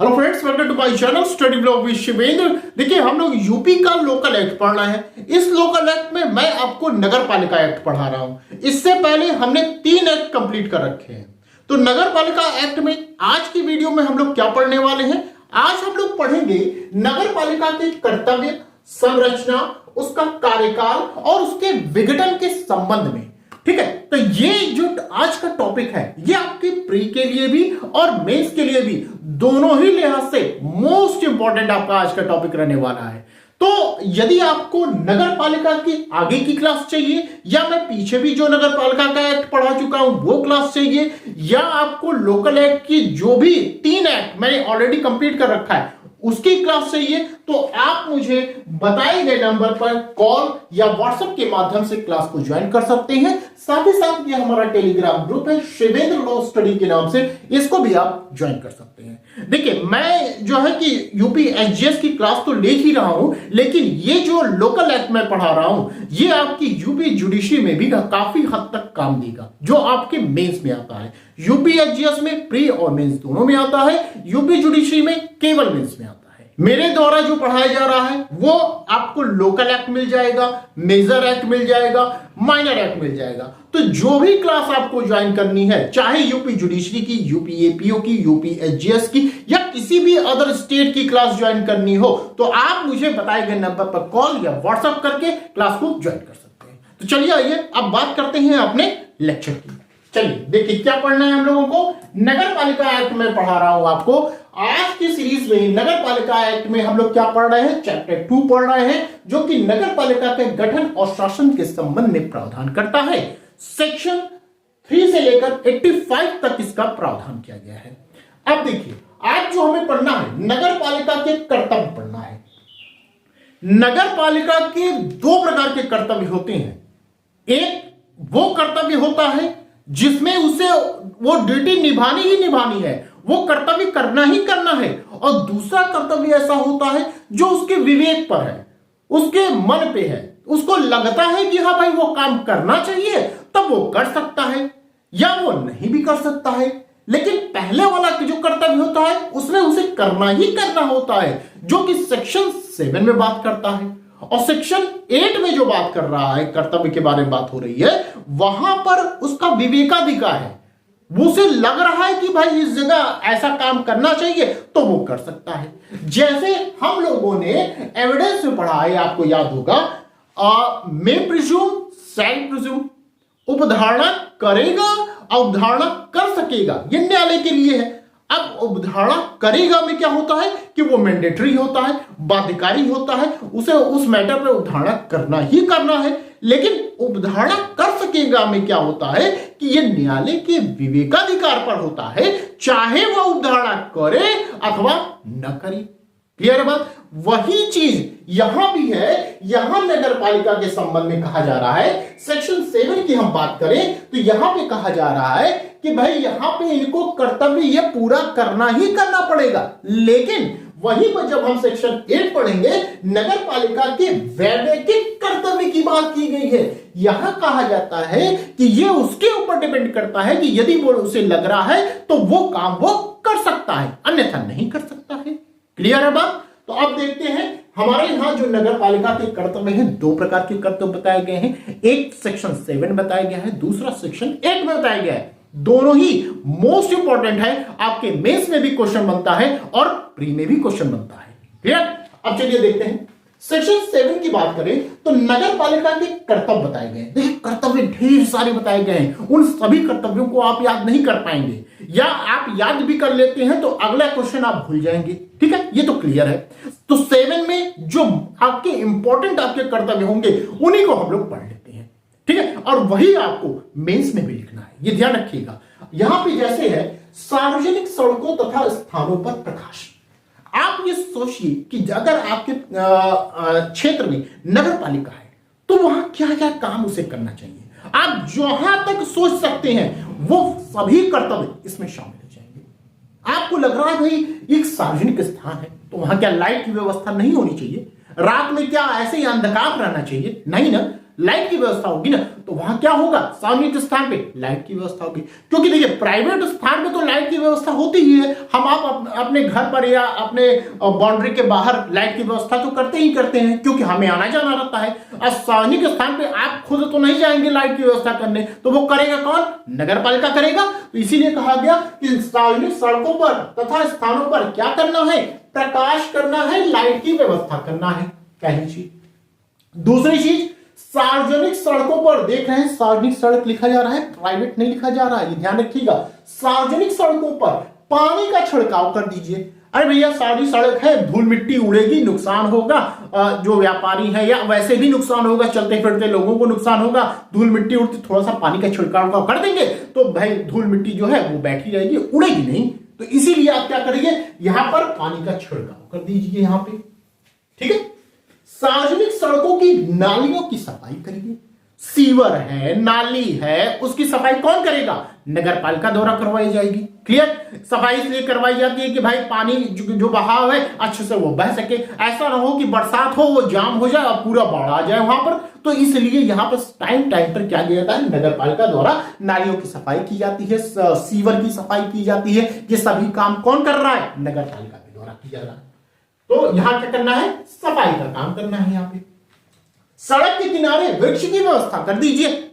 Hello friends, welcome to my channel study blog with Shivendra. देखिए, हम लोग यूपी का लोकल एक्ट पढ़ रहे हैं। इस लोकल एक्ट में मैं आपको नगर पालिका एक्ट पढ़ा रहा हूं। इससे पहले हमने 3 एक्ट कंप्लीट कर रखे हैं। तो नगर पालिका एक्ट में आज की वीडियो में हम लोग क्या पढ़ने वाले हैं? आज हम लोग पढ़ेंगे नगर पालिका के कर्तव्य, संरचना, उसका कार्यकाल और उसके विघटन के संबंध में। ठीक है, तो ये जो आज का टॉपिक है ये आपके प्री के लिए भी और मेंस के लिए भी दोनों ही लिहाज से मोस्ट इंपॉर्टेंट आपका आज का टॉपिक रहने वाला है। तो यदि आपको नगर पालिका की आगे की क्लास चाहिए, या मैं पीछे भी जो नगर पालिका का एक्ट पढ़ा चुका हूं वो क्लास चाहिए, या आपको लोकल एक्ट की जो भी 3 एक्ट मैंने ऑलरेडी कंप्लीट कर रखा है उसकी क्लास चाहिए, तो आप मुझे बताए गए नंबर पर कॉल या व्हाट्सएप के माध्यम से क्लास को ज्वाइन कर सकते हैं। साथ ही साथ ये हमारा टेलीग्राम ग्रुप है शिवेंद्र लॉ स्टडी के नाम से, इसको भी आप ज्वाइन कर सकते हैं। देखिए, मैं जो है कि यूपी एसजीएस की क्लास तो ले ही रहा हूं, लेकिन ये जो लोकल एक्ट में पढ़ा रहा हूं ये आपकी यूपी जुडिशरी में भी काफी हद तक काम देगा, जो आपके मेंस में आता है। यूपी एसजीएस में प्री और मेंस दोनों में आता है, यूपी जुडिशरी में केवल मेंस में आता है। मेरे द्वारा जो पढ़ाया जा रहा है वो आपको लोकल एक्ट मिल जाएगा, मेजर एक्ट मिल जाएगा, माइनर एक्ट मिल जाएगा। तो जो भी क्लास आपको ज्वाइन करनी है, चाहे यूपी जुडिशरी की, यूपी एपीओ की, यूपी एसजीएस की, या किसी भी अदर स्टेट की क्लास ज्वाइन करनी हो, तो आप मुझे बताए गए नंबर पर कॉल या व्हाट्सएप करके क्लास को ज्वाइन कर सकते हैं। तो चलिए आइए अब बात करते हैं अपने लेक्चर की। चलिए देखिए क्या पढ़ना है हम लोगों को। नगर पालिका एक्ट में पढ़ा रहा हूं आपको। आज की सीरीज में नगर पालिका एक्ट में हम लोग क्या पढ़ रहे हैं? चैप्टर 2 पढ़ रहे हैं, जो कि नगर पालिका के गठन और शासन के संबंध में प्रावधान करता है। सेक्शन 3 से लेकर 85 तक इसका प्रावधान किया गया है। अब देखिए, आज जो हमें पढ़ना है, नगर पालिका के कर्तव्य पढ़ना है। नगर पालिका के 2 प्रकार के कर्तव्य होते हैं। एक वो कर्तव्य होता है जिसमें उसे वो ड्यूटी निभानी ही निभानी है, वो कर्तव्य करना ही करना है। और दूसरा कर्तव्य ऐसा होता है जो उसके विवेक पर है, उसके मन पे है, उसको लगता है कि हाँ भाई वो काम करना चाहिए, तब वो कर सकता है, या वो नहीं भी कर सकता है। लेकिन पहले वाला जो कर्तव्य होता है उसमें उसे करना ही करना होता है, जो कि सेक्शन 7 में बात करता है। और सेक्शन 8 में जो बात कर रहा है, कर्तव्य के बारे में बात हो रही है, वहां पर उसका विवेकाधिकार है। उसे लग रहा है कि भाई इस जगह ऐसा काम करना चाहिए, तो वो कर सकता है। जैसे हम लोगों ने एविडेंस में पढ़ा है, आपको याद होगा, मे प्रिज्यूम, शैल प्रिज्यूम, उपधारणा करेगा, अवधारणा कर सकेगा, ये न्यायालय के लिए है। अब उपधारणा करेगा में क्या होता है कि वो मैंडेटरी होता है, बाध्यकारी होता है, उसे उस मैटर पे उपधारणा करना ही करना है। लेकिन उपधारणा कर सकेगा में क्या होता है कि ये न्यायालय के विवेकाधिकार पर होता है, चाहे वह उपधारणा करे अथवा न करे। क्लियर बात? वही चीज यहां भी है। यहां नगर पालिका के संबंध में कहा जा रहा है, सेक्शन 7 की हम बात करें तो यहां पे कहा जा रहा है कि भाई यहां पे इनको कर्तव्य ये पूरा करना ही करना पड़ेगा। लेकिन वहीं पर जब हम सेक्शन 8 पढ़ेंगे, नगर पालिका के वैधानिक कर्तव्य की बात की गई है। यहां कहा जाता है कि ये उसके ऊपर डिपेंड करता है कि यदि वो उसे लग रहा है तो वो काम वो कर सकता है, अन्यथा नहीं कर सकता है। क्लियर है बात? तो अब देखते हैं हमारे यहां जो नगर पालिका के कर्तव्य हैं, 2 प्रकार के कर्तव्य बताए गए हैं। एक सेक्शन 7 बताया गया है, दूसरा सेक्शन 8 में बताया गया है। दोनों ही मोस्ट इंपॉर्टेंट है, आपके मेंस में भी क्वेश्चन बनता है और प्री में भी क्वेश्चन बनता है। क्लियर? अब चलिए देखते हैं सेक्शन 7 की बात करें तो नगर पालिका के कर्तव्य बताए गए हैं। देखिए, कर्तव्य ढेर सारे बताए गए हैं, उन सभी कर्तव्यों को आप याद नहीं कर पाएंगे, या आप याद भी कर लेते हैं तो अगला क्वेश्चन आप भूल जाएंगे। ठीक है, ये तो क्लियर है। तो 7 में जो आपके इंपॉर्टेंट आपके कर्तव्य होंगे उन्हीं को हम लोग पढ़ लेते हैं। ठीक है, और वही आपको मेंस में भी लिखना है, ये ध्यान रखिएगा। यहां पे जैसे है, सार्वजनिक सड़कों तथा स्थानों पर प्रकाश। आप ये सोचिए कि अगर आपके क्षेत्र में नगर पालिका है तो वहां क्या क्या काम उसे करना चाहिए। आप जहां तक सोच सकते हैं वो सभी कर्तव्य इसमें शामिल हो जाएंगे। आपको लग रहा है भाई एक सार्वजनिक स्थान है तो वहां क्या लाइट की व्यवस्था नहीं होनी चाहिए? रात में क्या ऐसे ही अंधकार रहना चाहिए? नहीं ना, लाइट की व्यवस्था होगी ना, तो वहां क्या होगा, सार्वजनिक स्थान पे लाइट की व्यवस्था होगी। क्योंकि देखिए प्राइवेट स्थान पे तो लाइट की व्यवस्था होती ही है, हम आप अपने घर पर या अपने बाउंड्री के बाहर लाइट की व्यवस्था तो करते ही करते हैं, क्योंकि हमें आना जाना रहता है। और सार्वजनिक स्थान पे आप खुद तो नहीं जाएंगे लाइट की व्यवस्था करने, तो वो करेगा कौन, नगर पालिका करेगा। तो इसीलिए कहा गया कि सार्वजनिक सड़कों पर तथा स्थानों पर क्या करना है, प्रकाश करना है, लाइट की व्यवस्था करना है, पहली चीज। दूसरी चीज, सार्वजनिक सड़कों पर, देख रहे हैं सार्वजनिक सड़क लिखा जा रहा है, प्राइवेट नहीं लिखा जा रहा है, ये ध्यान रखिएगा। सार्वजनिक सड़कों पर पानी का छिड़काव कर दीजिए। अरे भैया सार्वजनिक सड़क है, धूल मिट्टी उड़ेगी, नुकसान होगा, जो व्यापारी है या वैसे भी नुकसान होगा, चलते फिरते लोगों को नुकसान होगा, धूल मिट्टी उड़ती, थोड़ा सा पानी का छिड़काव कर देंगे तो भाई धूल मिट्टी जो है वो बैठी रहेगी, उड़ेगी नहीं। तो इसीलिए आप क्या करिए, यहां पर पानी का छिड़काव कर दीजिए यहां पे, ठीक है। सार्वजनिक सड़कों की नालियों की सफाई करिए। सीवर है, नाली है, उसकी सफाई कौन करेगा, नगर पालिका द्वारा करवाई जाएगी। क्लियर, सफाई इसलिए करवाई जाती है कि भाई पानी जो बहाव है अच्छे से वो बह सके, ऐसा ना हो कि बरसात हो वो जाम हो जाए और पूरा बाढ़ आ जाए वहां पर। तो इसलिए यहां पर टाइम टाइम पर क्या किया जाता है, नगर पालिका द्वारा नालियों की सफाई की जाती है, सीवर की सफाई की जाती है। ये सभी काम कौन कर रहा है, नगर पालिका के द्वारा किया जा रहा है। तो यहां क्या करना है, सफाई का काम करना है। यहां पे सड़क के किनारे वृक्ष की व्यवस्था कर दीजिए।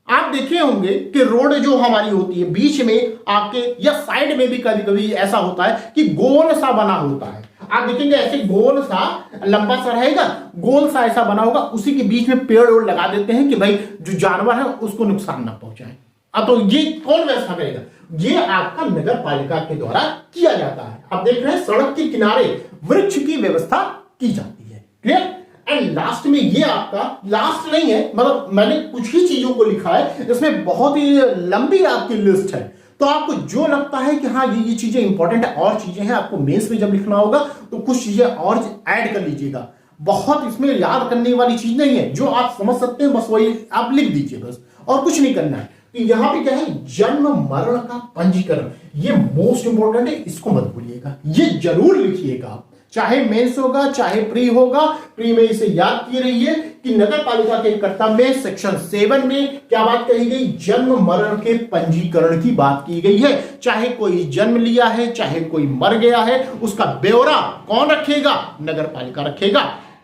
आप देखे होंगे कि रोड जो हमारी होती है बीच में आपके या साइड में भी कभी कभी ऐसा होता है कि गोल सा बना होता है। आप देखेंगे ऐसे गोल सा लंबा सा रहेगा, गोल सा ऐसा बना होगा, उसी के बीच में पेड़ ओड़ लगा देते हैं कि भाई जो जानवर है उसको नुकसान ना पहुंचाए। अब तो ये कौन व्यवस्था करेगा, ये आपका नगर पालिका के द्वारा किया जाता है। आप देख रहे हैं सड़क के किनारे वृक्ष की व्यवस्था की जाती है। क्लियर। एंड लास्ट में ये आपका लास्ट नहीं है, मतलब मैंने कुछ ही चीजों को लिखा है, इसमें बहुत ही लंबी आपकी लिस्ट है। तो आपको जो लगता है कि हाँ ये चीजें इंपॉर्टेंट है, और चीजें हैं, आपको मेंस में जब लिखना होगा तो कुछ चीजें और ऐड कर लीजिएगा। बहुत इसमें याद करने वाली चीज नहीं है, जो आप समझ सकते हैं बस वही आप लिख दीजिए बस, और कुछ नहीं करना है। तो यहां पे क्या है, जन्म मरण का पंजीकरण, ये मोस्ट इंपॉर्टेंट है, इसको मत भूलिएगा, ये जरूर लिखिएगा आप। चाहे मेंस होगा चाहे प्री होगा, प्री में इसे याद किए रहिए कि नगर पालिका के कर्तव्य में सेक्शन 7 में क्या बात कही गई, जन्म मरण के पंजीकरण की बात की गई है। चाहे कोई जन्म लिया है चाहे कोई मर गया है, उसका ब्यौरा कौन रखेगा, नगर पालिका रखेगा।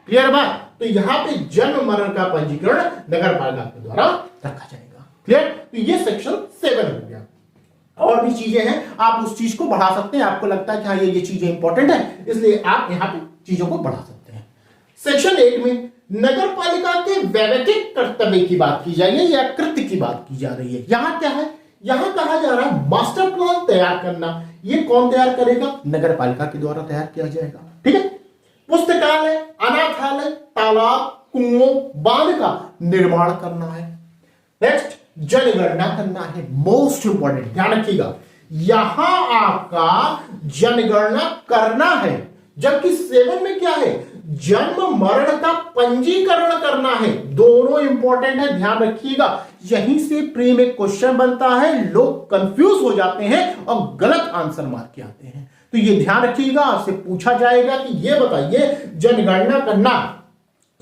क्लियर बात। तो यहां पे जन्म मरण का पंजीकरण नगर पालिका के द्वारा रखा जाएगा। क्लियर। तो ये सेक्शन 7 हो गया। और भी चीजें हैं, आप उस चीज को बढ़ा सकते हैं, आपको लगता है कि हाँ ये चीजें इंपॉर्टेंट है, इसलिए आप यहां पे चीजों को बढ़ा सकते हैं। सेक्शन 8 में नगर पालिका के वैयक्तिक कर्तव्य की बात की जाएगी या कृत्य की बात की जा रही है। यहां क्या है, यहां कहा जा रहा है मास्टर प्लान तैयार करना। ये कौन तैयार करेगा, नगर पालिका के द्वारा तैयार किया जाएगा। ठीक है। पुस्तकालय, अनाथालय, तालाब, कुओं, बांध का निर्माण करना है। नेक्स्ट, जनगणना करना है, मोस्ट इंपॉर्टेंट, ध्यान रखिएगा, यहां आपका जनगणना करना है। जबकि 7 में क्या है, जन्म मरण का पंजीकरण करना है। दोनों इंपॉर्टेंट है, ध्यान रखिएगा। यहीं से प्री में क्वेश्चन बनता है, लोग कंफ्यूज हो जाते हैं और गलत आंसर मार के आते हैं। तो ये ध्यान रखिएगा, आपसे पूछा जाएगा कि ये बताइए जनगणना करना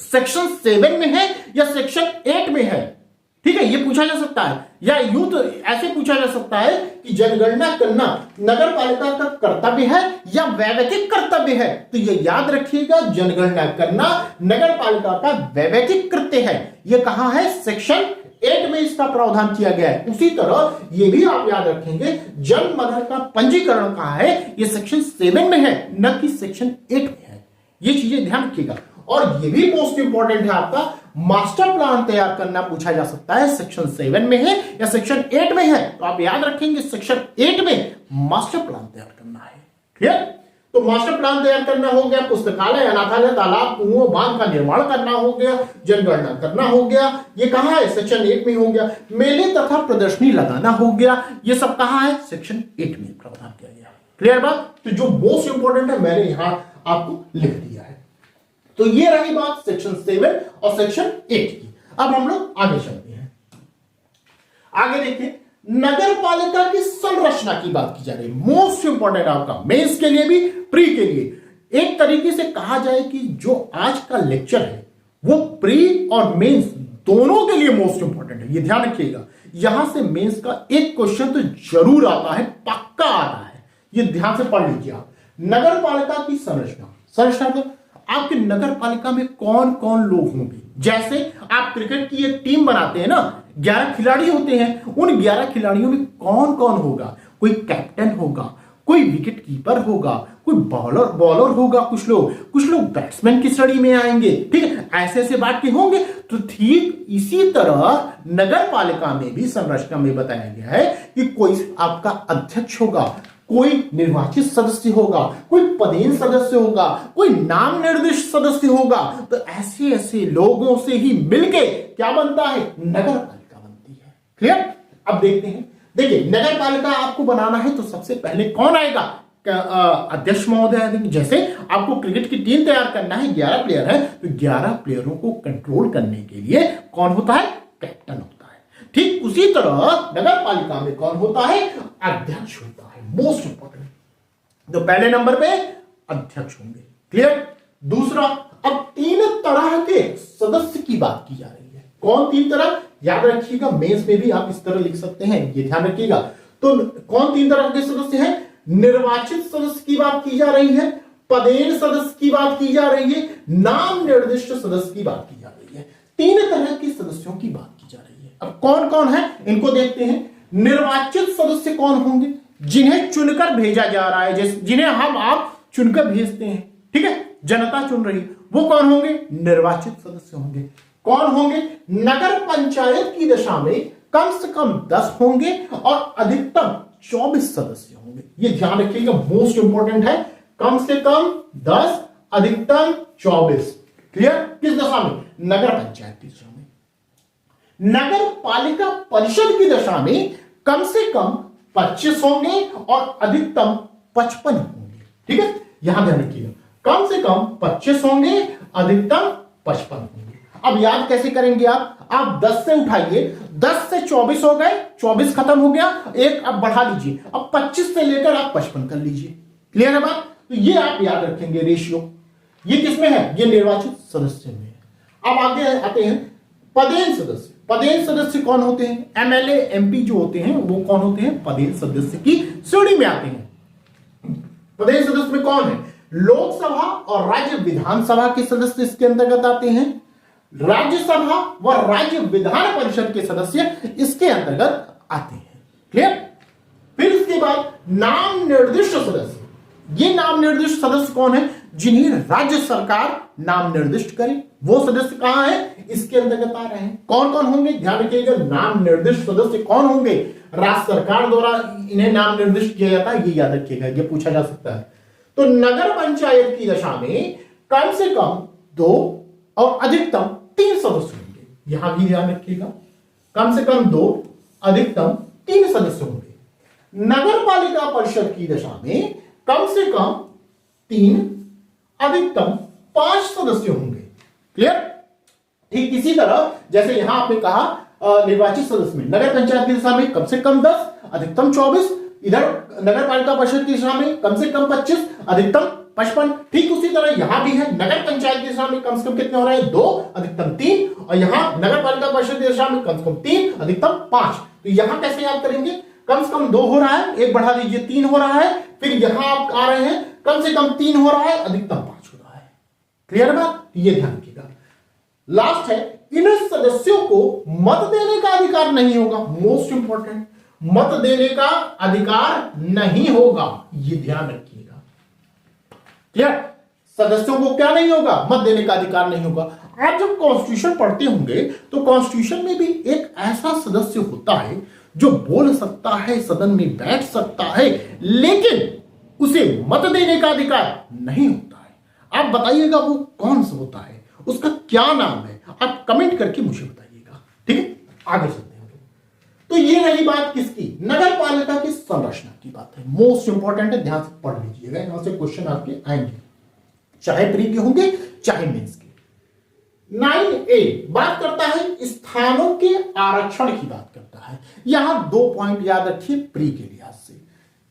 सेक्शन 7 में है या सेक्शन 8 में है। ठीक है, ये पूछा जा सकता है, या यूं तो ऐसे पूछा जा सकता है कि जनगणना करना नगर पालिका का कर्तव्य है या वैयक्तिक कर्तव्य है। तो ये याद रखिएगा, जनगणना करना नगर पालिका का वैयक्तिक कृत्य है। ये कहां है, सेक्शन 8 में इसका प्रावधान किया गया है। उसी तरह ये भी आप याद रखेंगे, जन्म मरण का पंजीकरण कहां है, ये सेक्शन 7 में है, न कि सेक्शन 8 में है। ये चीजें ध्यान रखिएगा। और ये भी मोस्ट इंपॉर्टेंट है, आपका मास्टर प्लान तैयार करना पूछा जा सकता है, सेक्शन 7 में है या सेक्शन 8 में है। तो आप याद रखेंगे सेक्शन 8 में मास्टर प्लान तैयार करना है। क्लियर। तो मास्टर प्लान तैयार करना हो गया, पुस्तकालय, अनाथालय, तालाब, कुओं, बांध का निर्माण करना हो गया, जनगणना करना हो गया, ये कहां है, सेक्शन 8 में हो गया। मेले तथा प्रदर्शनी लगाना हो गया, ये सब कहां है, सेक्शन 8 में प्रावधान किया गया। क्लियर बात। तो जो मोस्ट इंपॉर्टेंट है मैंने यहां आपको लिख दिया है। तो ये रही बात सेक्शन 7 और सेक्शन 8 की। अब हम लोग आगे चलते हैं। आगे देखिए, नगर पालिका की संरचना की बात की जा रही है, मोस्ट इंपॉर्टेंट आपका मेंस के लिए भी प्री के लिए। एक तरीके से कहा जाए कि जो आज का लेक्चर है वो प्री और मेंस दोनों के लिए मोस्ट इंपॉर्टेंट है, ये ध्यान रखिएगा। यहां से मेंस का एक क्वेश्चन तो जरूर आता है, पक्का आता है, ये ध्यान से पढ़ लीजिए आप। नगर पालिका की संरचना तो आपके नगर पालिका में कौन कौन लोग होंगे। जैसे आप क्रिकेट की एक टीम बनाते हैं ना, 11 खिलाड़ी होते हैं, उन 11 खिलाड़ियों में कौन कौन होगा। कोई कैप्टन होगा, कोई विकेट कीपर होगा, कोई बॉलर होगा, कुछ लोग बैट्समैन की श्रेणी में आएंगे, ठीक है, ऐसे ऐसे बात के होंगे। तो ठीक इसी तरह नगर पालिका में भी संरचना में बताया गया है कि कोई आपका अध्यक्ष होगा, कोई निर्वाचित सदस्य होगा, कोई पदेन सदस्य होगा, कोई नाम निर्दिष्ट सदस्य होगा। तो ऐसे ऐसे लोगों से ही मिलके क्या बनता है, नगर पालिका बनती है। क्लियर। अब देखते हैं, देखिए नगर पालिका आपको बनाना है तो सबसे पहले कौन आएगा, अध्यक्ष महोदय। जैसे आपको क्रिकेट की टीम तैयार करना है, 11 प्लेयर है, तो 11 प्लेयरों को कंट्रोल करने के लिए कौन होता है, कैप्टन होता है। ठीक उसी तरह नगर पालिका में कौन होता है, अध्यक्ष होता है, मोस्ट इंपॉर्टेंट। तो पहले नंबर पे अध्यक्ष होंगे। क्लियर। दूसरा, अब 3 तरह के सदस्य की बात की जा रही है। कौन 3 तरह, याद रखिएगा, मेंस में भी आप इस तरह लिख सकते हैं, ये ध्यान रखिएगा। तो कौन 3 तरह के सदस्य हैं, निर्वाचित सदस्य की बात की जा रही है, पदेन सदस्य की बात की जा रही है, नाम निर्दिष्ट सदस्य की बात की जा रही है। 3 तरह के सदस्यों की बात की जा रही है। अब कौन कौन है इनको देखते हैं। निर्वाचित सदस्य कौन होंगे, जिन्हें चुनकर भेजा जा रहा है, जैसे जिन्हें हम आप चुनकर भेजते हैं, ठीक है, जनता चुन रही है, वो कौन होंगे, निर्वाचित सदस्य होंगे। कौन होंगे, नगर पंचायत की दशा में कम से कम 10 होंगे और अधिकतम 24 सदस्य होंगे। ये ध्यान रखिएगा, मोस्ट इंपॉर्टेंट है, कम से कम 10, अधिकतम 24। क्लियर। किस दशा में, नगर पंचायत की दशा में। नगर पालिका परिषद की दशा में कम से कम 25 होंगे और अधिकतम 55 होंगे। ठीक है, यहां ध्यान रखिएगा, कम से कम 25 होंगे, अधिकतम 55 होंगे। अब याद कैसे करेंगे आप 10 से उठाइए, 10 से 24 हो गए, 24 खत्म हो गया, एक अब बढ़ा लीजिए, अब 25 से लेकर आप 55 कर लीजिए। क्लियर है बात। तो ये आप याद रखेंगे रेशियो। ये किसमें है, ये निर्वाचित सदस्य में है। अब आगे आते हैं पदेन सदस्य। पदेन सदस्य कौन होते हैं, एमएलए एमपी जो होते हैं वो कौन होते हैं, पदेन सदस्य की श्रेणी में आते हैं। पदेन सदस्य में कौन है, लोकसभा और राज्य विधानसभा के सदस्य इसके अंतर्गत आते हैं। राज्यसभा व राज्य विधान परिषद के सदस्य इसके अंतर्गत आते हैं। क्लियर। फिर इसके बाद नाम निर्दिष्ट सदस्य। ये नाम निर्दिष्ट सदस्य कौन है, जिन्हें राज्य सरकार नाम निर्दिष्ट करे, वो सदस्य कहां है, इसके अंतर्गत आ रहे हैं। कौन कौन होंगे, ध्यान रखिएगा, नाम निर्दिष्ट सदस्य कौन होंगे, राज्य सरकार द्वारा इन्हें नाम निर्दिष्ट किया जाता है, ये याद रखिएगा, ये पूछा जा सकता है। तो नगर पंचायत की दशा में कम से कम 2 और अधिकतम 3 सदस्य होंगे। यहां भी ध्यान रखिएगा, कम से कम 2, अधिकतम 3 सदस्य होंगे। नगर पालिका परिषद की दशा में कम से कम 3, अधिकतम 5 सदस्य होंगे। क्लियर। ठीक इसी तरह जैसे यहां आपने कहा निर्वाचित सदस्य में नगर पंचायत की दशा में कम से कम 10, अधिकतम 24, इधर नगर पालिका परिषद की दशा में कम से कम 25, अधिकतम 55। ठीक उसी तरह यहां भी है, नगर पंचायत की दशा में कम से कम कितने हो रहे हैं, 2, अधिकतम 3, और यहां नगर पालिका परिषद की दशा में कम से कम 3, अधिकतम 5। तो यहां कैसे याद करेंगे, कम से कम 2 हो रहा है, एक बढ़ा दीजिए 3 हो रहा है, फिर यहां आप आ रहे हैं कम से कम 3 हो रहा है, अधिकतम 5 हो रहा है। क्लियर बात, ये ध्यान रखिएगा। लास्ट है, इन सदस्यों को मत देने का अधिकार नहीं होगा। मोस्ट इंपॉर्टेंट, मत देने का अधिकार नहीं होगा, ये ध्यान रखिएगा। क्लियर। सदस्यों को क्या नहीं होगा, मत देने का अधिकार नहीं होगा। आप जब कॉन्स्टिट्यूशन पढ़ते होंगे तो कॉन्स्टिट्यूशन में भी एक ऐसा सदस्य होता है जो बोल सकता है, सदन में बैठ सकता है, लेकिन उसे मत देने का अधिकार नहीं होता है। आप बताइएगा वो कौन सा होता है, उसका क्या नाम है, आप कमेंट करके मुझे बताइएगा। ठीक है, आगे चलते हैं। तो ये रही बात किसकी, नगर पालिका की संरचना की बात है। मोस्ट इंपॉर्टेंट है, ध्यान से पढ़ लीजिएगा, यहां से क्वेश्चन आपके आएंगे, चाहे प्री के होंगे चाहे मेंस के। 9A बात करता है स्थानों के आरक्षण की बात करता है। यहां 2 पॉइंट याद रखिए प्री के लिहाज से।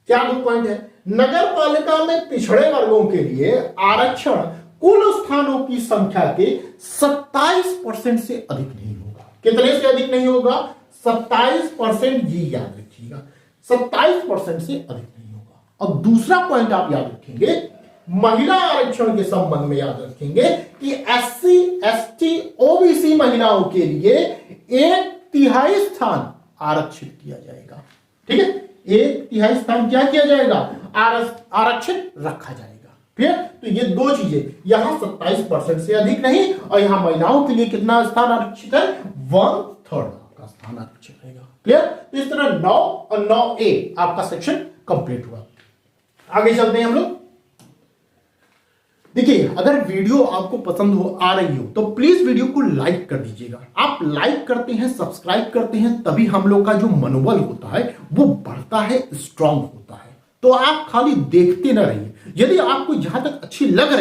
क्या 2 पॉइंट है, नगर पालिका में पिछड़े वर्गों के लिए आरक्षण कुल स्थानों की संख्या के 27% से अधिक नहीं होगा। कितने से अधिक नहीं होगा? 27%। ये याद रखिएगा, 27% से अधिक नहीं होगा। और दूसरा पॉइंट आप याद रखेंगे, महिला आरक्षण के संबंध में याद रखेंगे कि SC, ST, OBC महिलाओं के लिए 1/3 स्थान आरक्षित किया जाएगा। ठीक है, 1/3 स्थान क्या किया जाएगा? आरक्षित रखा जाएगा। ठीक है, तो ये दो चीजें, यहां 27% से अधिक नहीं, और यहां महिलाओं के लिए कितना स्थान आरक्षित है? 1/3 का स्थान आरक्षित रहेगा। क्लियर? तो इस तरह 9 और 9A आपका सेक्शन कंप्लीट हुआ। आगे चलते हैं हम लोग। देखिए, अगर वीडियो आपको पसंद आ रही हो तो प्लीज वीडियो को लाइक कर दीजिएगा। आप लाइक करते हैं, सब्सक्राइब करते हैं, तभी हम लोग का जो मनोबल होता है वो बढ़ता है, स्ट्रांग होता है। तो आप खाली देखते ना रहिए। यदि आपको जहां तक अच्छी लग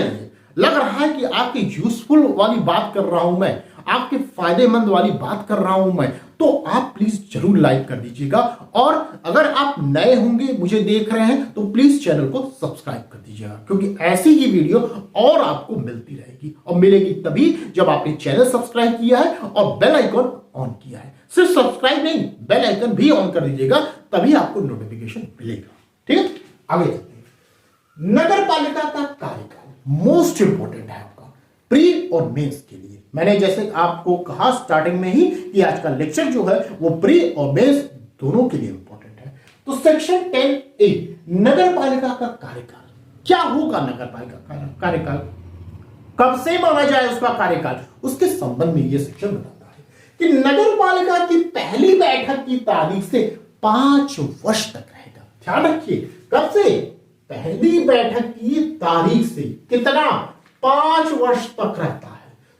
रहा है कि आपकी यूजफुल वाली बात कर रहा हूं मैं, आपके फायदेमंद वाली बात कर रहा हूं मैं, तो आप प्लीज जरूर लाइक कर दीजिएगा। और अगर आप नए होंगे, मुझे देख रहे हैं, तो प्लीज चैनल को सब्सक्राइब कर दीजिएगा, क्योंकि ऐसी ही वीडियो और आपको मिलती रहेगी, और मिलेगी तभी जब आपने चैनल सब्सक्राइब किया है और बेल आइकन ऑन किया है। सिर्फ सब्सक्राइब नहीं, बेल आइकन भी ऑन कर दीजिएगा, तभी आपको नोटिफिकेशन मिलेगा। ठीक है, आगे चलते हैं। नगर पालिका का कार्यकाल मोस्ट इंपॉर्टेंट है आपका प्री और मेंस के लिए। मैंने जैसे आपको कहा स्टार्टिंग में ही कि आज का लेक्चर जो है वो प्री और मेंस दोनों के लिए इंपॉर्टेंट है। तो सेक्शन 10A नगर पालिका का कार्यकाल, क्या होगा नगर पालिका का कार्यकाल, कब से माना जाए उसका कार्यकाल, उसके संबंध में यह सेक्शन बताता है कि नगर पालिका की पहली बैठक की तारीख से 5 वर्ष तक रहेगा। ध्यान रखिए, कब से? पहली बैठक की तारीख से कितना? 5 वर्ष तक रहता है।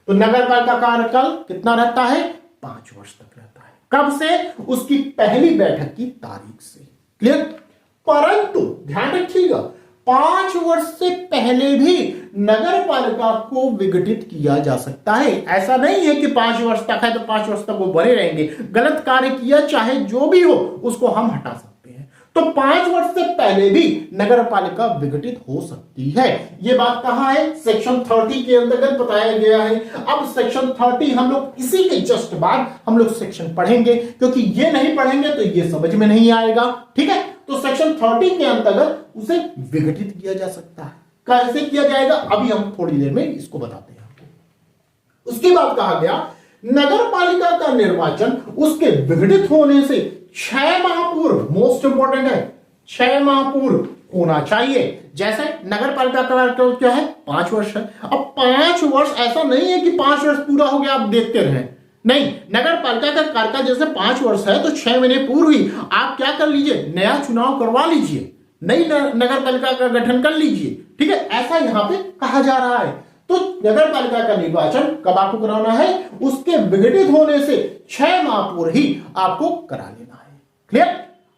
तो नगर पालिका का कार्यकाल कितना रहता है? 5 वर्ष तक रहता है। कब से? उसकी पहली बैठक की तारीख से। क्लियर? परंतु ध्यान रखिएगा, 5 वर्ष से पहले भी नगर पालिका को विघटित किया जा सकता है। ऐसा नहीं है कि 5 वर्ष तक है तो 5 वर्ष तक वो बने रहेंगे। गलत कार्य किया चाहे जो भी हो, उसको हम हटा सकते हैं। तो 5 वर्ष से पहले भी नगर पालिका विघटित हो सकती है। यह बात कहां है? सेक्शन 30 के अंतर्गत बताया गया है। अब सेक्शन 30 हम लोग इसी के जस्ट बाद हम लोग सेक्शन पढ़ेंगे, क्योंकि ये नहीं पढ़ेंगे तो ये समझ में नहीं आएगा। ठीक है, तो सेक्शन 30 के अंतर्गत उसे विघटित किया जा सकता है। कैसे किया जाएगा, अभी हम थोड़ी देर में इसको बताते हैं आपको। उसके बाद कहा गया नगर पालिका का निर्वाचन उसके विघटित होने से 6 माह पूर्व, मोस्ट इंपॉर्टेंट है, 6 माह पूर्व होना चाहिए। जैसे नगर पालिका का कार्यकाल क्या है? 5 वर्ष है। अब 5 वर्ष ऐसा नहीं है कि 5 वर्ष पूरा हो गया आप देखते रहे, नहीं। नगर पालिका का कार्यकाल जैसे 5 वर्ष है तो 6 महीने पूर्व ही आप क्या कर लीजिए? नया चुनाव करवा लीजिए, नई नगर पालिका का गठन कर लीजिए। ठीक है, ऐसा यहां पे कहा जा रहा है। तो नगर पालिका का निर्वाचन कब आपको कराना है? उसके विघटित होने से 6 माह पूर्व ही आपको करा लेना है। क्लियर?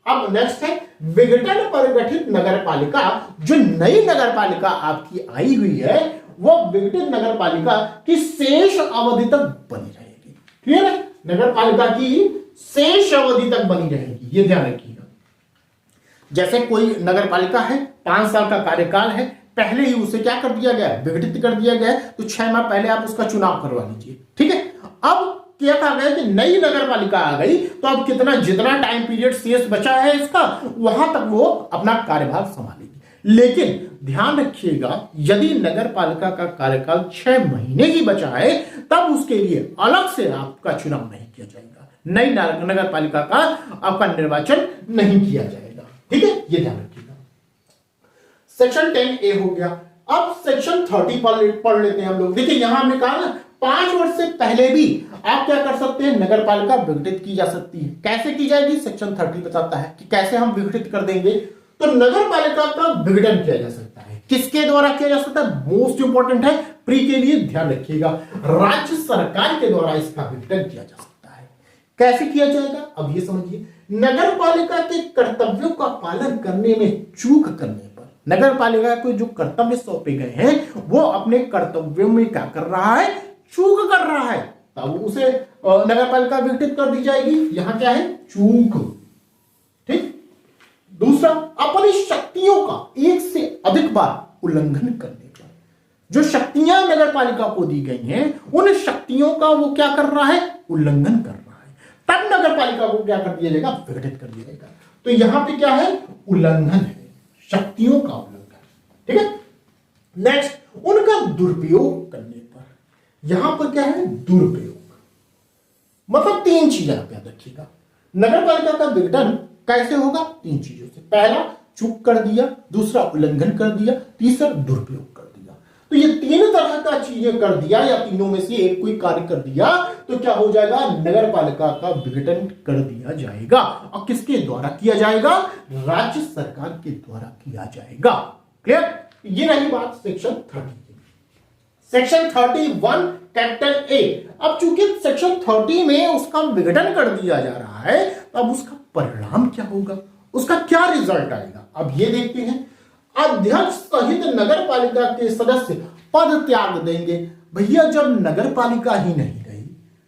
अब नेक्स्ट है विघटन पर गठित नगर पालिका। जो नई नगर पालिका आपकी आई हुई है वो विघटित नगर पालिका की शेष अवधि तक बनी रहेगी। क्लियर है? नगर पालिका की शेष अवधि तक बनी रहेगी, ये ध्यान रखिएगा। जैसे कोई नगर पालिका है, 5 साल का कार्यकाल है, पहले ही उसे क्या कर दिया गया? विघटित कर दिया गया, तो 6 माह पहले आप उसका चुनाव करवा लीजिए। ठीक है, अब क्या कहा गया कि नई नगर पालिका आ गई तो अब जितना टाइम पीरियड शेष बचा है इसका, वहां तक वो अपना कार्यभार संभालेगी। लेकिन ध्यान रखिएगा, यदि नगर पालिका का कार्यकाल 6 महीने ही बचा है तब उसके लिए अलग से आपका चुनाव नहीं किया जाएगा, नई नगर पालिका का आपका निर्वाचन नहीं किया जाएगा। ठीक है, ये ध्यान रखिएगा। सेक्शन 10A हो गया। अब सेक्शन 30 पढ़ लेते हैं हम लोग। देखिए यहां हमने कहा ना 5 वर्ष से पहले भी आप क्या कर सकते हैं? नगर पालिका विघटित की जा सकती है। कैसे की जाएगी? सेक्शन 30 बताता है कि कैसे हम विघटित कर देंगे। तो नगर पालिका का विघटन किया जा सकता है। किसके द्वारा किया जा सकता है? मोस्ट इंपॉर्टेंट है, प्री के लिए ध्यान रखिएगा, राज्य सरकार के द्वारा इसका विघटन किया जा सकता है। कैसे किया जाएगा? अब ये समझिए, नगर पालिका के कर्तव्यों का पालन करने में चूक करने पर नगर पालिका को जो कर्तव्य सौंपे गए हैं वो अपने कर्तव्यों में क्या कर रहा है? चूक कर रहा है, तब उसे नगर पालिका विघटित कर दी जाएगी। यहां क्या है? चूक। ठीक। दूसरा, अपनी शक्तियों का एक से अधिक बार उल्लंघन करने पर, जो शक्तियां नगर पालिका को दी गई हैं उन शक्तियों का वो क्या कर रहा है? उल्लंघन कर रहा है। तब नगर पालिका को क्या कर दिया जाएगा, विघटित कर दिया जाएगा। तो यहां पे क्या है, उल्लंघन है, शक्तियों का उल्लंघन। ठीक है, नेक्स्ट, उनका दुरुपयोग करने पर, यहां पर क्या है, दुरुपयोग, मतलब तीन चीजें आप याद रखिएगा। नगर पालिका का विघटन कैसे होगा, तीन चीजों से, पहला चूक कर दिया, दूसरा उल्लंघन कर दिया, तीसरा दुरुपयोग कर दिया। तो ये तीन तरह का चीजें कर दिया या तीनों में से एक कोई कार्य कर दिया तो क्या हो जाएगा, नगर पालिका का विघटन कर दिया जाएगा। और किसके द्वारा किया जाएगा, राज्य सरकार के द्वारा किया जाएगा। क्लियर, ये रही बात सेक्शन 30 की। सेक्शन 31 कैपिटल ए, अब चूंकि सेक्शन 30 में उसका विघटन कर दिया जा रहा है, तो अब उसका परिणाम क्या होगा, उसका क्या रिजल्ट आएगा, अब ये देखते हैं। अध्यक्ष सहित नगर पालिका के सदस्य पद त्याग देंगे। भैया जब नगर पालिका ही नहीं रही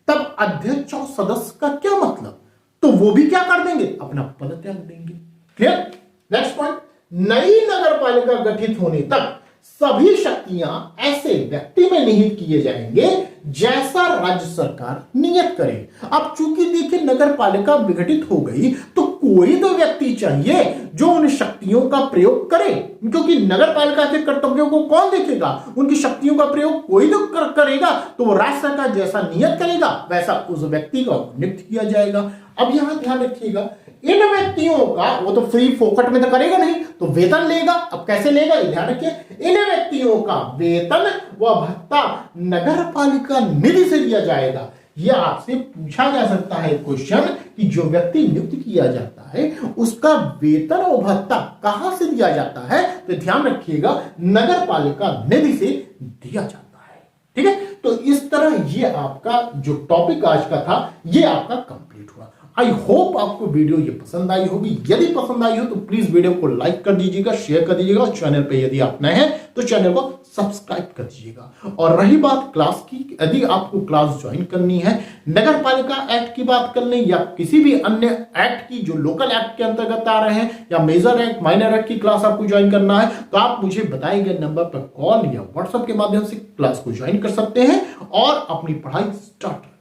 तब अध्यक्ष और सदस्य का क्या मतलब, तो वो भी क्या कर देंगे, अपना पद त्याग देंगे। क्लियर, नेक्स्ट पॉइंट, नई नगर पालिका गठित होने तक सभी शक्तियां ऐसे व्यक्ति में निहित किए जाएंगे जैसा राज्य सरकार नियत करे। अब चूंकि देखिए नगर पालिका विघटित हो गई तो कोई तो व्यक्ति चाहिए जो उन शक्तियों का प्रयोग करे, क्योंकि नगर पालिका के कर्तव्यों को कौन देखेगा, उनकी शक्तियों का प्रयोग कोई तो करेगा, तो वो राज्य सरकार जैसा नियत करेगा वैसा उस व्यक्ति को नियुक्त किया जाएगा। अब यहां ध्यान रखिएगा, इन व्यक्तियों का, वो तो फ्री फोकट में तो करेगा नहीं, तो वेतन लेगा। अब कैसे लेगा, ध्यान रखिए, इन व्यक्तियों का वेतन व भत्ता नगर पालिका निधि से दिया जाएगा। यह आपसे पूछा जा सकता है क्वेश्चन कि जो व्यक्ति नियुक्त किया जाता है उसका वेतन और भत्ता कहां से दिया जाता है, तो ध्यान रखिएगा नगर पालिका निधि से दिया जाता है। ठीक है, तो इस तरह ये आपका जो टॉपिक आज का था ये आपका कंप्लीट हुआ। आई होप आपको वीडियो ये पसंद आई होगी। यदि पसंद आई हो तो प्लीज वीडियो को लाइक कर दीजिएगा, शेयर कर दीजिएगा, और चैनल पे यदि आप नए हैं तो चैनल को सब्सक्राइब कर दीजिएगा। और रही बात क्लास की, यदि आपको क्लास ज्वाइन करनी है, नगर पालिका एक्ट की बात कर लें या किसी भी अन्य एक्ट की जो लोकल एक्ट के अंतर्गत आ रहे हैं, या मेजर एक्ट, माइनर एक्ट की क्लास आपको ज्वाइन करना है, तो आप मुझे बताए गए नंबर पर कॉल या व्हाट्सएप के माध्यम से क्लास को ज्वाइन कर सकते हैं और अपनी पढ़ाई स्टार्ट।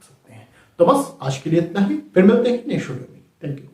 तो बस आज के लिए इतना ही, फिर मिलते हैं नेक्स्ट वीडियो में। Thank you.